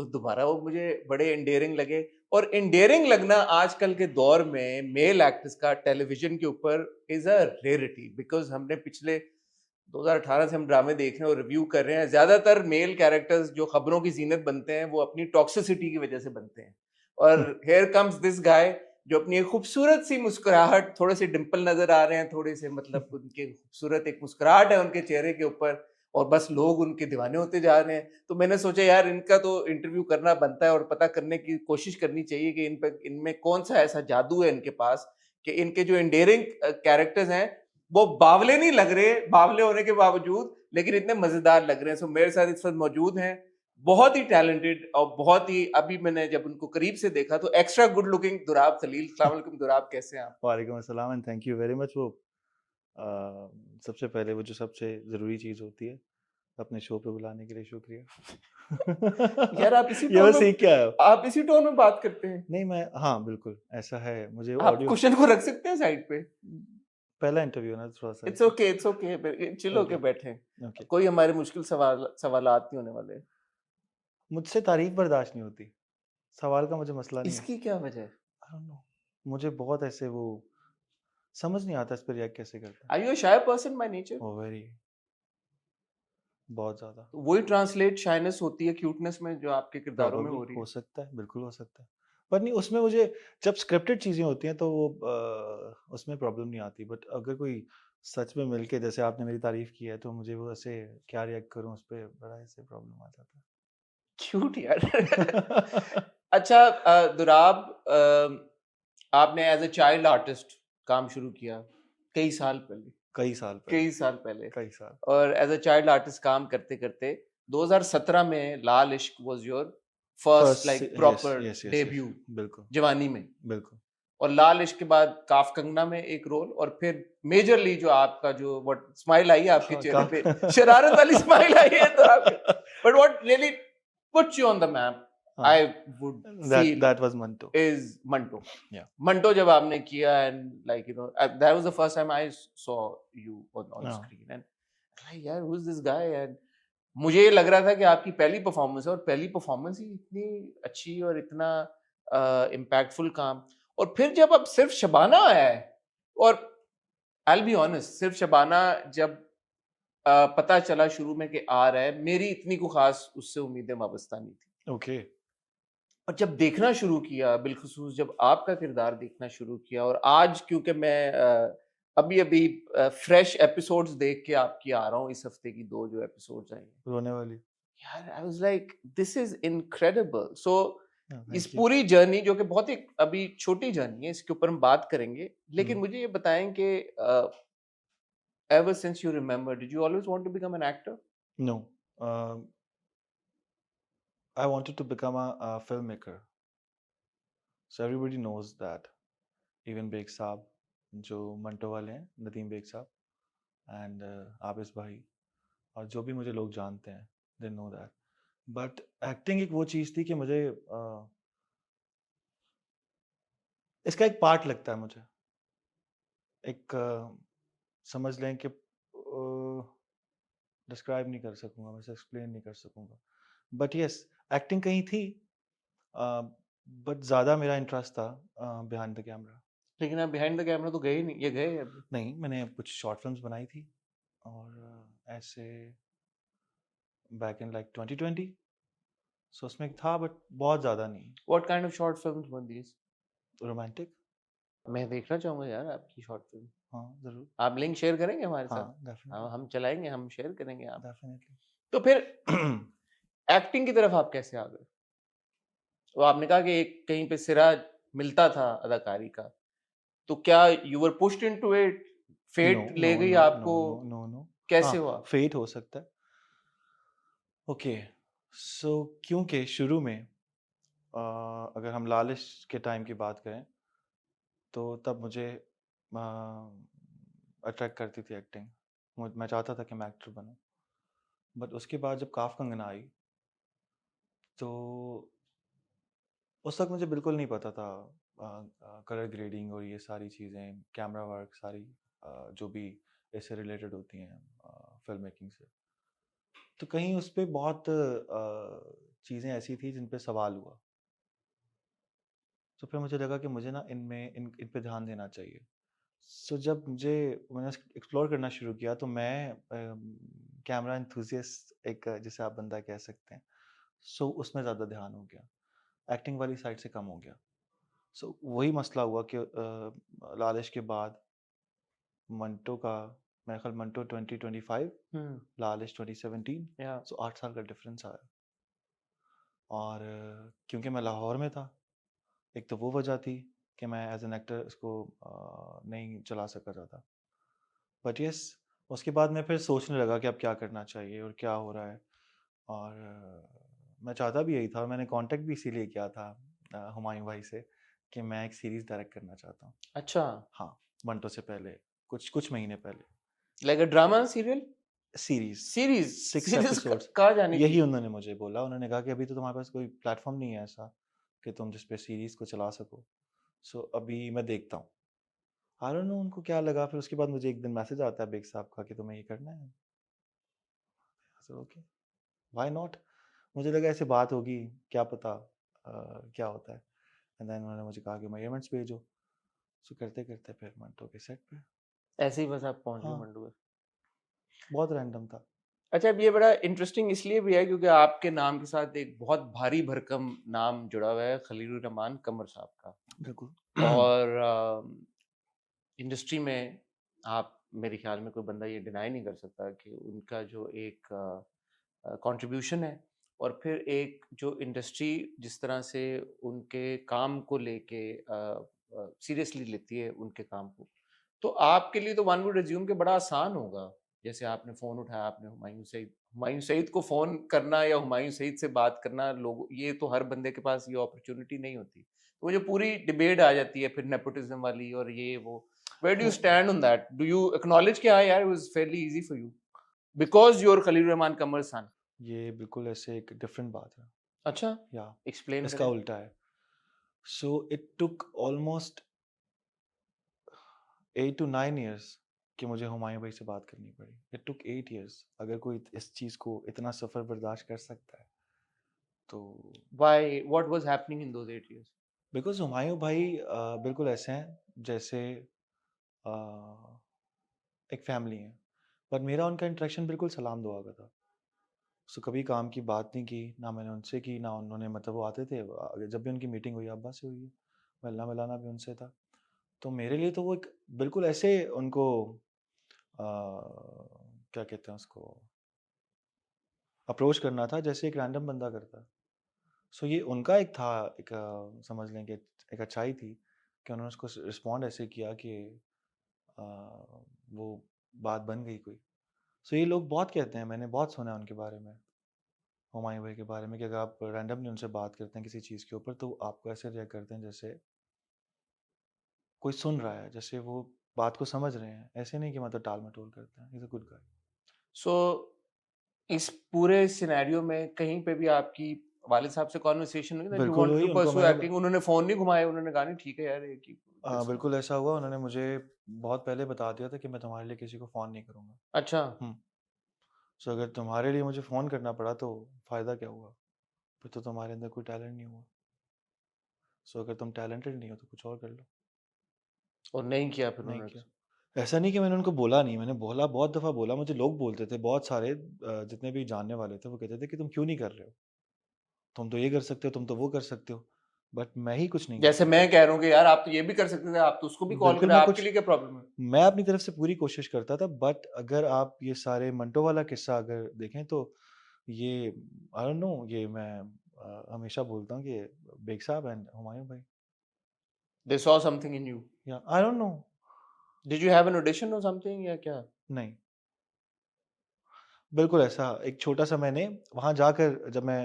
तो दोबारा वो मुझे बड़े एंडेयरिंग लगे। और एंडेयरिंग लगना आजकल के दौर में मेल एक्टर्स का टेलीविजन के ऊपर इज अ रेयरिटी, बिकॉज हमने पिछले 2018 से हम ड्रामे देख रहे हैं और रिव्यू कर रहे हैं। ज्यादातर मेल कैरेक्टर्स जो खबरों की जीनत बनते हैं वो अपनी टॉक्सिसिटी की वजह से बनते हैं। और हेयर कम्स दिस गाय जो अपनी एक खूबसूरत सी मुस्कुराहट, थोड़े से डिंपल नजर आ रहे हैं, थोड़े से मतलब उनके खूबसूरत एक मुस्कुराहट है उनके चेहरे के ऊपर, और बस लोग उनके दीवाने होते जा रहे हैं। तो मैंने सोचा यार इनका तो इंटरव्यू करना बनता है और पता करने की कोशिश करनी चाहिए कि इनमें कौन सा ऐसा जादू है इनके पास कि इनके जो एंडेयरिंग कैरेक्टर्स हैं वो बावले नहीं लग रहे, बावले होने के बावजूद, लेकिन इतने मजेदार लग रहे हैं। सो मेरे साथ इस वक्त मौजूद हैं बहुत ही टैलेंटेड और बहुत ही, अभी मैंने जब उनको करीब से देखा तो extra good looking Dorab Khalil. अस्सलाम वालेकुम दुराब, कैसे हैं आप? वालेकुम अस्सलाम and thank you very much. वो सबसे पहले वो जो सबसे ज़रूरी चीज़ होती है, अपने शो पे बुलाने के लिए शुक्रिया। यार आप इसी ये टोन बस में, सीख के आया हूँ। आप इसी टोन में बात करते हैं? नहीं मैं हाँ, बिल्कुल ऐसा है। मुझे आप ऑडियो क्वेश्चन को रख सकते हैं साइड पे। पहला इंटरव्यू है ना, थोड़ा-सा इट्स ऐसे। Okay, it's okay, chill okay, होके बैठे। ओके। कोई हमारे मुश्किल सवालात नहीं होने वाले। मुझसे तारीफ़ बर्दाश्त नहीं होती। सवाल का मुझे मसला नहीं है। इसकी क्या वजह है? I don't know. मुझे बहुत ऐसे वो समझ नहीं आता इस पे रिएक्ट कैसे करते हैं। Are you a shy person by nature? Oh very, बहुत ज़्यादा। तो वही ट्रांसलेट शाइनेस होती है क्यूटनेस में जो आपके किरदारों में प्रोबेबली हो रही हो है। सकता है, बिल्कुल हो सकता है। पर नहीं, उसमें मुझे जब स्क्रिप्टेड चीज़ें होती हैं तो वो उसमें प्रॉब्लम नहीं आती। बट अगर कोई सच में मिल के, जैसे आपने मेरी तारीफ़ की है, तो मुझे वो ऐसे क्या रिएक्ट करूँ उस पे, बड़ा ऐसे प्रॉब्लम आ जाता क्यूट यार। है। अच्छा, दुराब, आपने एज अ चाइल्ड आर्टिस्ट काम शुरू किया कई साल पहले, कई साल पहले, कई साल पहले। कई साल। और एज अ चाइल्ड आर्टिस्ट काम करते करते 2017 में लाल इश्क was your first first like yes, proper yes, yes, yes. Debut बिल्कुल, जवानी में। बिल्कुल। और लाल इश्क के बाद काफ कंगना में एक रोल, और फिर मेजरली जो आपका जो व्हाट स्माइल आई है आपके हाँ, चेहरे पे, शरारत वाली स्माइल आई है तो आपके, but what really puts you on the map हाँ, I would that feel that was Manto. Is Manto. या मंटो जब आपने किया and like you know that was the first time I saw you on हाँ, स्क्रीन एंड लाइक यार who is this guy. And मुझे ये लग रहा था कि आपकी पहली परफॉर्मेंस है और पहली परफॉर्मेंस ही इतनी अच्छी और इतना इम्पैक्टफुल काम। और फिर जब अब सिर्फ शबाना आया है, और आई विल बी ऑनेस्ट, सिर्फ शबाना जब पता चला शुरू में कि आ रहा है, मेरी इतनी को खास उससे उम्मीदें वाबस्ता नहीं थी। ओके। और जब देखना शुरू किया, बिलखुसूस जब आपका किरदार देखना शुरू किया, और आज क्योंकि मैं अभी अभी फ्रेश एपिसोड्स देख के आपकी आ रहा हूँ, इस हफ्ते की दो जो एपिसोड्स आई हैं, रोने वाली। यार I was like this is incredible. So हाँ, इस थैंक यू। पूरी जर्नी जो कि बहुत ही अभी छोटी जर्नी है, इसके ऊपर हम बात करेंगे, लेकिन हुँ, मुझे ये बताएं कि ever since you remember did you always want to become an actor? No. Uh, I wanted to become a filmmaker. So everybody knows that. Even Baig साहब, जो मंटो वाले हैं, नदीम बेग साहब एंड आबिस भाई, और जो भी मुझे लोग जानते हैं, they know that. But acting एक वो चीज़ थी कि मुझे इसका एक पार्ट लगता है मुझे। एक समझ लें कि डिस्क्राइब नहीं कर सकूँगा, मैं इसे एक्सप्लेन नहीं कर सकूँगा। बट येस, एक्टिंग कहीं थी, बट ज़्यादा मेरा इंटरेस्ट था बिहाइंड द कैमरा। लेकिन आप बिहाइंड द कैमरा तो गए ही नहीं, ये गए अभी? नहीं, मैंने कुछ शॉर्ट फ़िल्म्स बनाई थी और ऐसे बैक इन लाइक 2020। सो उसमें था बट बहुत ज़्यादा नहीं। What kind of short films were these? Romantic. मैं देखना चाहूंगा यार आपकी शॉर्ट फिल्म। हाँ, ज़रूर। आप लिंक शेयर करेंगे हमारे साथ? हाँ, हाँ, डेफ़िनिटली, हम चलाएंगे, हम शेयर करेंगे आप। डेफ़िनिटली। तो फिर एक्टिंग की तरफ आप कैसे आ गए? तो आपने कहा कि एक कहीं पे सिरा मिलता था अदाकारी का, तो क्या you were pushed into it, no, fate no, ले गई नो, नो, आपको, नो, नो, नो। हाँ, कैसे हुआ? फेट हो सकता है। ओके, सो क्योंकि शुरू में अगर हम लालिश के टाइम की बात करें, तो तब मुझे अट्रैक्ट करती थी एक्टिंग। मैं चाहता था कि मैं एक्टर बनूं। बट उसके बाद जब काफ कंगना आई, तो उस वक्त मुझे बिल्कुल नहीं पता था कलर ग्रेडिंग और ये सारी चीज़ें, कैमरा वर्क सारी, जो भी इससे रिलेटेड होती हैं फिल्म मेकिंग से। तो कहीं उस पे बहुत चीज़ें ऐसी थी जिन पे सवाल हुआ। तो फिर मुझे लगा कि मुझे ना इन पे ध्यान देना चाहिए। सो जब मैंने एक्सप्लोर करना शुरू किया तो मैं कैमरा एंथुसियास्ट एक जिसे आप बंदा कह सकते हैं, सो उसमें ज़्यादा ध्यान हो गया, एक्टिंग वाली साइड से कम हो गया। सो वही मसला हुआ कि लालिश के बाद मंटो का, मेरा ख्याल मंटो 2025, लालिश 2017, या सो 8 साल का डिफरेंस आया। और क्योंकि मैं लाहौर में था, एक तो वो वजह थी कि मैं एज एन एक्टर इसको नहीं चला सका ज़्यादा। बट यस, उसके बाद मैं फिर सोचने लगा कि अब क्या करना चाहिए और क्या हो रहा है। और मैं चाहता भी यही था, और मैंने कांटेक्ट भी इसीलिए किया था हुमायूं भाई से कि मैं एक सीरीज़ डायरेक्ट करना चाहता हूँ। अच्छा, हाँ, मंटो से पहले, कुछ कुछ महीने पहले। Like a drama serial, series, series 6 series episodes. कहाँ जानी थी? यही उन्होंने मुझे बोला, उन्होंने कहा कि अभी तो तुम्हारे पास कोई प्लेटफ़ॉर्म नहीं है ऐसा कि तुम जिस पे सीरीज़ को चला सको। सो अभी मैं देखता हूँ। आई डोंट नो उनको क्या लगा, फिर उसके बाद मुझे एक दिन मैसेज आता है बेग साहब का कि तुम्हें ये करना है। So okay, why not? मुझे लगा ऐसे बात होगी, क्या पता क्या होता है। एंड देन उन्होंने मुझे कहा कि मेजरमेंट्स भेजो। सो करते-करते फिर मंटो के सेट पे। ऐसे ही बस आप पहुंच गए हाँ, मंडू में। बहुत रैंडम था। अच्छा, अब ये बड़ा इंटरेस्टिंग इसलिए भी है क्योंकि आपके नाम के साथ एक बहुत भारी भरकम नाम जुड़ा हुआ है, खलीलुर रहमान कमर साहब का। बिल्कुल। और इंडस्ट्री में आप, मेरे ख्याल में कोई बंदा ये डिनाई नहीं कर सकता कि उनका जो एक कंट्रीब्यूशन है, और फिर एक जो इंडस्ट्री जिस तरह से उनके काम को लेके सीरियसली लेती है उनके काम को, तो आपके लिए तो वन वुड अज्यूम कि बड़ा आसान होगा। जैसे आपने फ़ोन उठाया, आपने हुमायूं सईद को फ़ोन करना या हुमायूं सईद से बात करना, लोग, ये तो हर बंदे के पास ये अपॉर्चुनिटी नहीं होती। तो वो जो पूरी डिबेट आ जाती है फिर नेपोटिज्म वाली और ये वो, where do you वो stand on that? Do you acknowledge कि हाँ यार, it was fairly easy for you because you're Khalil Rahman Kamar's son? ये बिल्कुल ऐसे एक डिफरेंट बात है। अच्छा, या एक्सप्लेन इसका करें। उल्टा है। So it took almost 8 to 9 years कि मुझे हुमायूं भाई से बात करनी पड़ी। It took 8 years. अगर कोई इस चीज़ को इतना सफ़र बर्दाश्त कर सकता है तो Why? What was happening in those 8 years? Because Humayun भाई बिल्कुल ऐसे हैं जैसे अ, एक फैमिली है। पर मेरा उनका इंटरेक्शन बिल्कुल सलाम दुआ का था। सो कभी काम की बात नहीं की, ना मैंने उनसे की, ना उन्होंने, मतलब वो आते थे, जब भी उनकी मीटिंग हुई अब्बा से हुई है, मिलना-मिलाना भी उनसे था। तो मेरे लिए तो वो एक बिल्कुल ऐसे उनको क्या कहते हैं उसको, अप्रोच करना था जैसे एक रैंडम बंदा करता है। सो ये उनका एक था, एक समझ लें कि एक अच्छाई थी कि उन्होंने उसको रिस्पॉन्ड ऐसे किया कि अ, वो बात बन गई कोई। सो ये लोग बहुत कहते हैं, मैंने बहुत सुना है उनके बारे में, हुमायूं भाई के बारे में, कि अगर आप रैंडमली उनसे बात करते हैं किसी चीज़ के ऊपर तो आपको ऐसे रिएक्ट करते हैं जैसे कोई सुन रहा है, जैसे वो बात को समझ रहे हैं, ऐसे नहीं कि मतलब टाल मटोल करते हैं। Is a good guy. So इस पूरे सिनेरियो में कहीं पे भी आपकी वालिद साहब से कॉन्वर्सेशन हुई that you बिल्कुल wanted हुई, to उनको pursue मैंने acting? उन्होंने फ़ोन नहीं घुमाया, उन्होंने कहा नहीं ठीक है यार, ये की बिल्कुल ऐसा हुआ, उन्होंने मुझे बहुत पहले बता दिया था कि मैं तुम्हारे लिए किसी को फ़ोन नहीं करूँगा। अच्छा, हुँ। सो अगर तुम्हारे लिए मुझे फ़ोन करना पड़ा तो फ़ायदा क्या हुआ? फिर तो तुम्हारे अंदर कोई टैलेंट नहीं हुआ। सो अगर तुम टैलेंटेड नहीं हो तो कुछ और कर लो। और नहीं किया फिर नहीं उन्होंने? किया। ऐसा नहीं कि मैंने उनको बोला नहीं, मैंने बोला, बहुत दफ़ा बोला। मुझे लोग बोलते थे बहुत सारे, जितने भी जानने वाले थे वो कहते थे कि तुम क्यों नहीं कर रहे हो? तुम तो ये कर सकते हो, तुम तो वो कर सकते हो। बट मैं ही कुछ नहीं कर जैसे सकता मैं था। कह रहा हूँ कि यार आप तो ये भी कर सकते थे, आप तो उसको भी कॉल बिल्कुल करें, मैं आपके कुछ लिए क्या प्रॉब्लम है? मैं अपनी तरफ से पूरी कोशिश करता था, बट अगर आप ये सारे मंटो वाला किस्सा अगर देखें तो ये आई डोंट नो, ये मैं हमेशा बोलता हूँ कि बेग साहब एंड हुमायूं भाई, They saw something in you. या I don't know. Did you have an audition or something या क्या? नहीं, बिल्कुल ऐसा एक छोटा-सा मैंने वहाँ जाकर, जब मैं